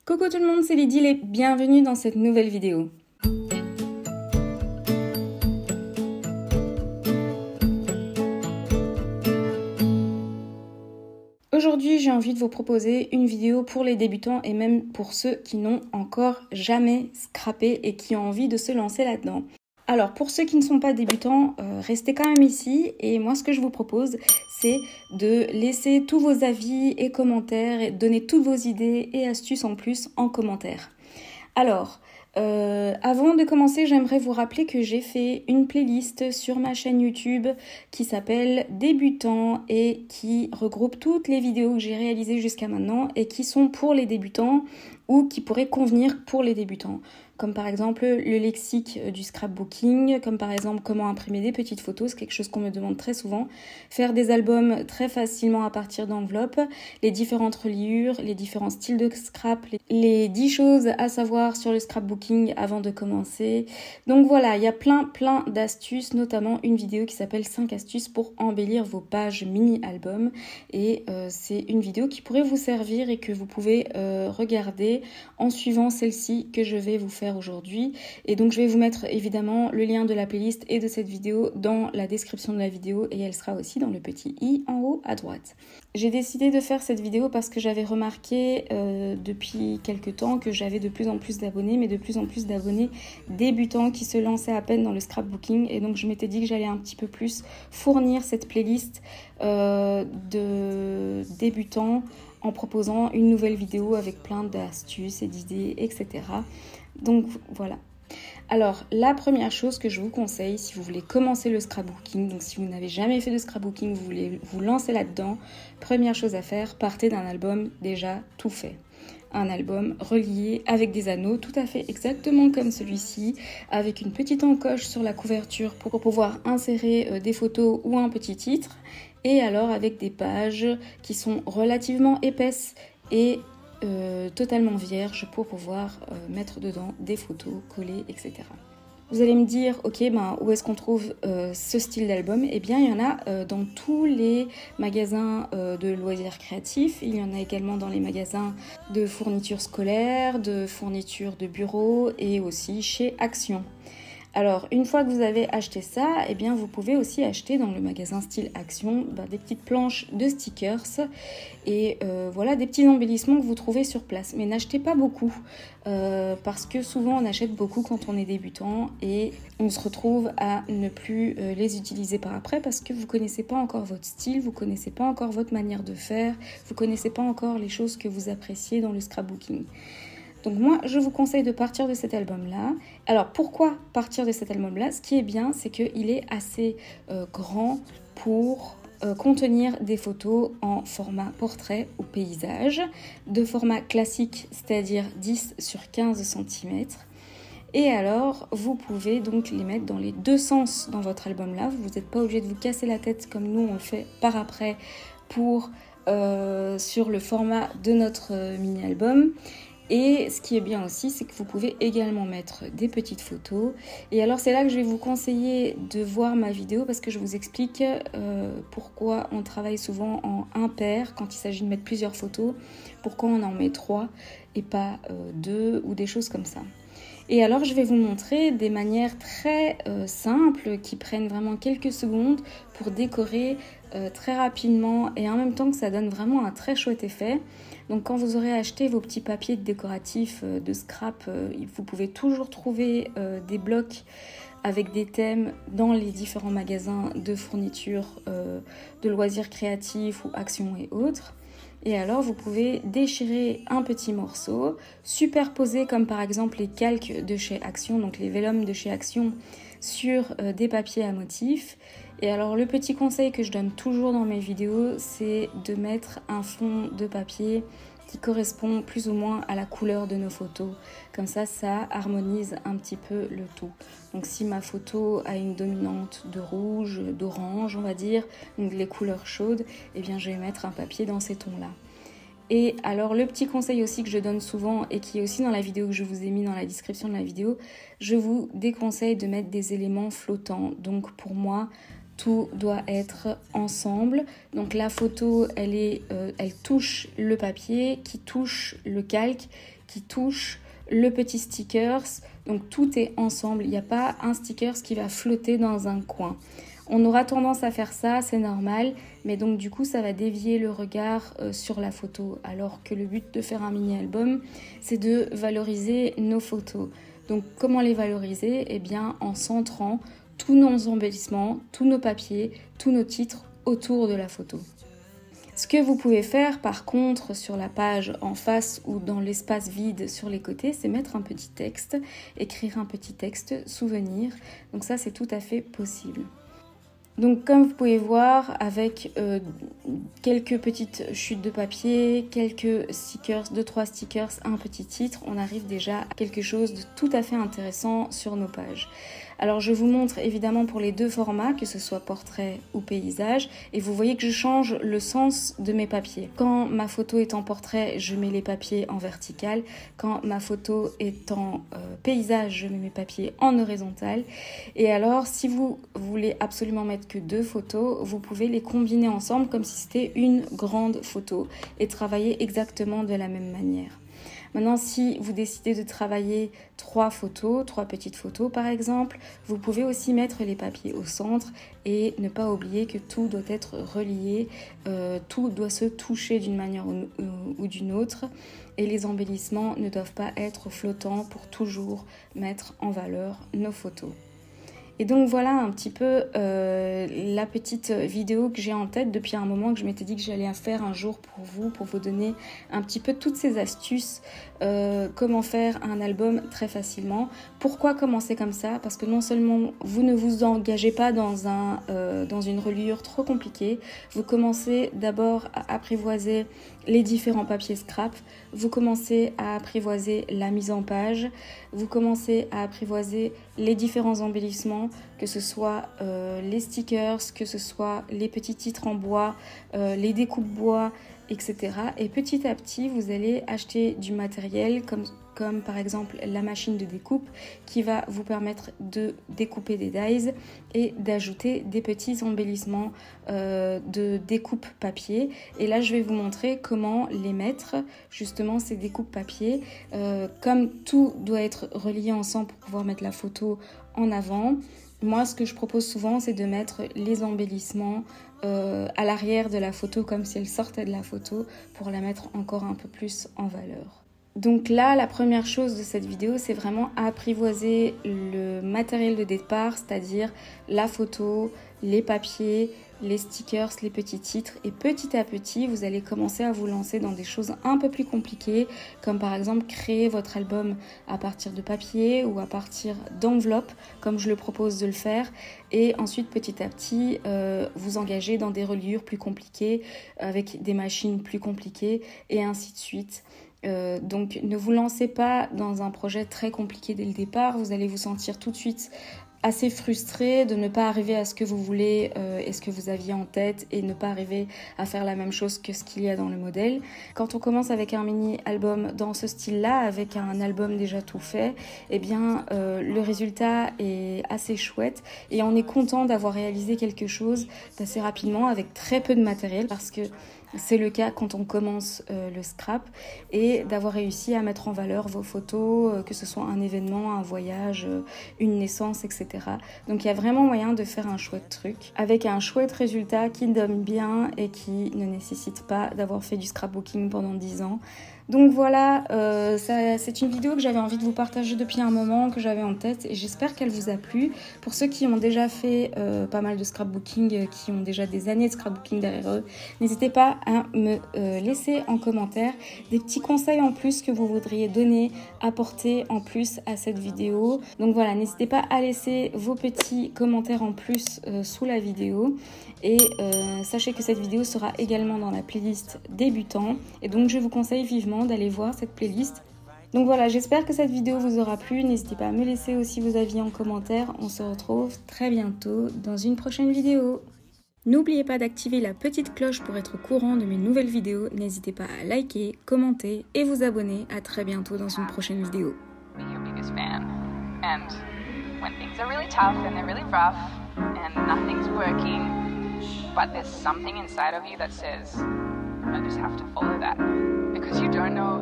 Coucou tout le monde, c'est Lydie et bienvenue dans cette nouvelle vidéo. Aujourd'hui, j'ai envie de vous proposer une vidéo pour les débutants et même pour ceux qui n'ont encore jamais scrappé et qui ont envie de se lancer là-dedans. Alors, pour ceux qui ne sont pas débutants, restez quand même ici et moi, ce que je vous propose, c'est de laisser tous vos avis et commentaires et donner toutes vos idées et astuces en plus en commentaire. Alors, avant de commencer, j'aimerais vous rappeler que j'ai fait une playlist sur ma chaîne YouTube qui s'appelle Débutants et qui regroupe toutes les vidéos que j'ai réalisées jusqu'à maintenant et qui sont pour les débutants ou qui pourraient convenir pour les débutants. Comme par exemple le lexique du scrapbooking, comme par exemple comment imprimer des petites photos, c'est quelque chose qu'on me demande très souvent. Faire des albums très facilement à partir d'enveloppes, les différentes reliures, les différents styles de scrap, les 10 choses à savoir sur le scrapbooking avant de commencer. Donc voilà, il y a plein d'astuces, notamment une vidéo qui s'appelle 5 astuces pour embellir vos pages mini-albums. Et c'est une vidéo qui pourrait vous servir et que vous pouvez regarder en suivant celle-ci que je vais vous faire aujourd'hui. Et donc je vais vous mettre évidemment le lien de la playlist et de cette vidéo dans la description de la vidéo et elle sera aussi dans le petit i en haut à droite. J'ai décidé de faire cette vidéo parce que j'avais remarqué depuis quelques temps que j'avais de plus en plus d'abonnés, mais de plus en plus d'abonnés débutants qui se lançaient à peine dans le scrapbooking et donc je m'étais dit que j'allais un petit peu plus fournir cette playlist de débutants en proposant une nouvelle vidéo avec plein d'astuces et d'idées, etc. Donc voilà. Alors, la première chose que je vous conseille, si vous voulez commencer le scrapbooking, donc si vous n'avez jamais fait de scrapbooking, vous voulez vous lancer là-dedans, première chose à faire, partez d'un album déjà tout fait. Un album relié avec des anneaux tout à fait exactement comme celui-ci, avec une petite encoche sur la couverture pour pouvoir insérer des photos ou un petit titre, et alors avec des pages qui sont relativement épaisses et totalement vierges pour pouvoir mettre dedans des photos, coller, etc. Vous allez me dire, ok, où est-ce qu'on trouve ce style d'album? Eh bien, il y en a dans tous les magasins de loisirs créatifs. Il y en a également dans les magasins de fournitures scolaires, de fournitures de bureau et aussi chez Action. Alors, une fois que vous avez acheté ça, eh bien, vous pouvez aussi acheter dans le magasin style Action des petites planches de stickers et voilà, des petits embellissements que vous trouvez sur place. Mais n'achetez pas beaucoup parce que souvent on achète beaucoup quand on est débutant et on se retrouve à ne plus les utiliser par après parce que vous ne connaissez pas encore votre style, vous ne connaissez pas encore votre manière de faire, vous ne connaissez pas encore les choses que vous appréciez dans le scrapbooking. Donc moi, je vous conseille de partir de cet album-là. Alors, pourquoi partir de cet album-là? Ce qui est bien, c'est qu'il est assez grand pour contenir des photos en format portrait ou paysage, de format classique, c'est-à-dire 10 sur 15 cm. Et alors, vous pouvez donc les mettre dans les deux sens dans votre album-là. Vous n'êtes pas obligé de vous casser la tête comme nous, on le fait par après pour sur le format de notre mini-album. Et ce qui est bien aussi, c'est que vous pouvez également mettre des petites photos. Et alors c'est là que je vais vous conseiller de voir ma vidéo parce que je vous explique pourquoi on travaille souvent en impair quand il s'agit de mettre plusieurs photos, pourquoi on en met 3 et pas 2 ou des choses comme ça. Et alors je vais vous montrer des manières très simples qui prennent vraiment quelques secondes pour décorer très rapidement et en même temps que ça donne vraiment un très chouette effet. Donc quand vous aurez acheté vos petits papiers décoratifs de scrap, vous pouvez toujours trouver des blocs avec des thèmes dans les différents magasins de fournitures de loisirs créatifs ou Action et autres. Et alors vous pouvez déchirer un petit morceau, superposer comme par exemple les calques de chez Action, donc les vellums de chez Action sur des papiers à motifs. Et alors le petit conseil que je donne toujours dans mes vidéos, c'est de mettre un fond de papier qui correspond plus ou moins à la couleur de nos photos. Comme ça harmonise un petit peu le tout. Donc si ma photo a une dominante de rouge, d'orange, on va dire, donc les couleurs chaudes, eh bien je vais mettre un papier dans ces tons-là. Et alors le petit conseil aussi que je donne souvent et qui est aussi dans la vidéo que je vous ai mis dans la description de la vidéo, je vous déconseille de mettre des éléments flottants. Donc pour moi, tout doit être ensemble. Donc la photo, elle touche le papier, qui touche le calque, qui touche le petit stickers. Donc tout est ensemble. Il n'y a pas un stickers qui va flotter dans un coin. On aura tendance à faire ça, c'est normal, mais donc du coup ça va dévier le regard sur la photo, alors que le but de faire un mini-album, c'est de valoriser nos photos. Donc comment les valoriser? Eh bien en centrant tous nos embellissements, tous nos papiers, tous nos titres autour de la photo. Ce que vous pouvez faire par contre sur la page en face ou dans l'espace vide sur les côtés, c'est mettre un petit texte, écrire un petit texte, souvenir. Donc ça c'est tout à fait possible. Donc comme vous pouvez voir, avec quelques petites chutes de papier, quelques stickers, 2-3 stickers, un petit titre, on arrive déjà à quelque chose de tout à fait intéressant sur nos pages. Alors je vous montre évidemment pour les deux formats, que ce soit portrait ou paysage, et vous voyez que je change le sens de mes papiers. Quand ma photo est en portrait, je mets les papiers en vertical. Quand ma photo est en paysage, je mets mes papiers en horizontal. Et alors si vous voulez absolument mettre que 2 photos, vous pouvez les combiner ensemble comme si c'était une grande photo et travailler exactement de la même manière. Maintenant, si vous décidez de travailler 3 photos, 3 petites photos par exemple, vous pouvez aussi mettre les papiers au centre et ne pas oublier que tout doit être relié, tout doit se toucher d'une manière ou d'une autre et les embellissements ne doivent pas être flottants pour toujours mettre en valeur nos photos. Et donc voilà un petit peu la petite vidéo que j'ai en tête depuis un moment, que je m'étais dit que j'allais faire un jour pour vous donner un petit peu toutes ces astuces, comment faire un album très facilement. Pourquoi commencer comme ça? Parce que non seulement vous ne vous engagez pas dans une reliure trop compliquée, vous commencez d'abord à apprivoiser les différents papiers scrap, vous commencez à apprivoiser la mise en page, vous commencez à apprivoiser les différents embellissements, que ce soit les stickers, que ce soit les petits titres en bois, les découpes bois, etc. Et petit à petit, vous allez acheter du matériel comme par exemple la machine de découpe qui va vous permettre de découper des dies et d'ajouter des petits embellissements de découpe papier. Et là, je vais vous montrer comment les mettre, justement ces découpes papier. Comme tout doit être relié ensemble pour pouvoir mettre la photo en avant, moi, ce que je propose souvent, c'est de mettre les embellissements à l'arrière de la photo, comme si elle sortait de la photo, pour la mettre encore un peu plus en valeur. Donc là, la première chose de cette vidéo, c'est vraiment apprivoiser le matériel de départ, c'est-à-dire la photo, les papiers, les stickers, les petits titres. Et petit à petit, vous allez commencer à vous lancer dans des choses un peu plus compliquées, comme par exemple créer votre album à partir de papier ou à partir d'enveloppes, comme je le propose de le faire. Et ensuite, petit à petit, vous engager dans des reliures plus compliquées, avec des machines plus compliquées, et ainsi de suite. Donc ne vous lancez pas dans un projet très compliqué dès le départ, vous allez vous sentir tout de suite assez frustré de ne pas arriver à ce que vous voulez et ce que vous aviez en tête et ne pas arriver à faire la même chose que ce qu'il y a dans le modèle. Quand on commence avec un mini-album dans ce style-là, avec un album déjà tout fait, eh bien le résultat est assez chouette et on est content d'avoir réalisé quelque chose d'assez rapidement avec très peu de matériel parce que c'est le cas quand on commence le scrap et d'avoir réussi à mettre en valeur vos photos, que ce soit un événement, un voyage, une naissance, etc. Donc il y a vraiment moyen de faire un chouette truc avec un chouette résultat qui donne bien et qui ne nécessite pas d'avoir fait du scrapbooking pendant 10 ans. Donc voilà, c'est une vidéo que j'avais envie de vous partager depuis un moment, que j'avais en tête et j'espère qu'elle vous a plu. Pour ceux qui ont déjà fait pas mal de scrapbooking, qui ont déjà des années de scrapbooking derrière eux, n'hésitez pas à me laisser en commentaire des petits conseils en plus que vous voudriez donner, apporter en plus à cette vidéo. Donc voilà, n'hésitez pas à laisser vos petits commentaires en plus sous la vidéo. Et sachez que cette vidéo sera également dans la playlist débutants et donc je vous conseille vivement d'aller voir cette playlist. Donc voilà, j'espère que cette vidéo vous aura plu, n'hésitez pas à me laisser aussi vos avis en commentaire, on se retrouve très bientôt dans une prochaine vidéo. N'oubliez pas d'activer la petite cloche pour être au courant de mes nouvelles vidéos, n'hésitez pas à liker, commenter et vous abonner, à très bientôt dans une prochaine vidéo. and nothing's working, but there's something inside of you that says, I just have to follow that. Because you don't know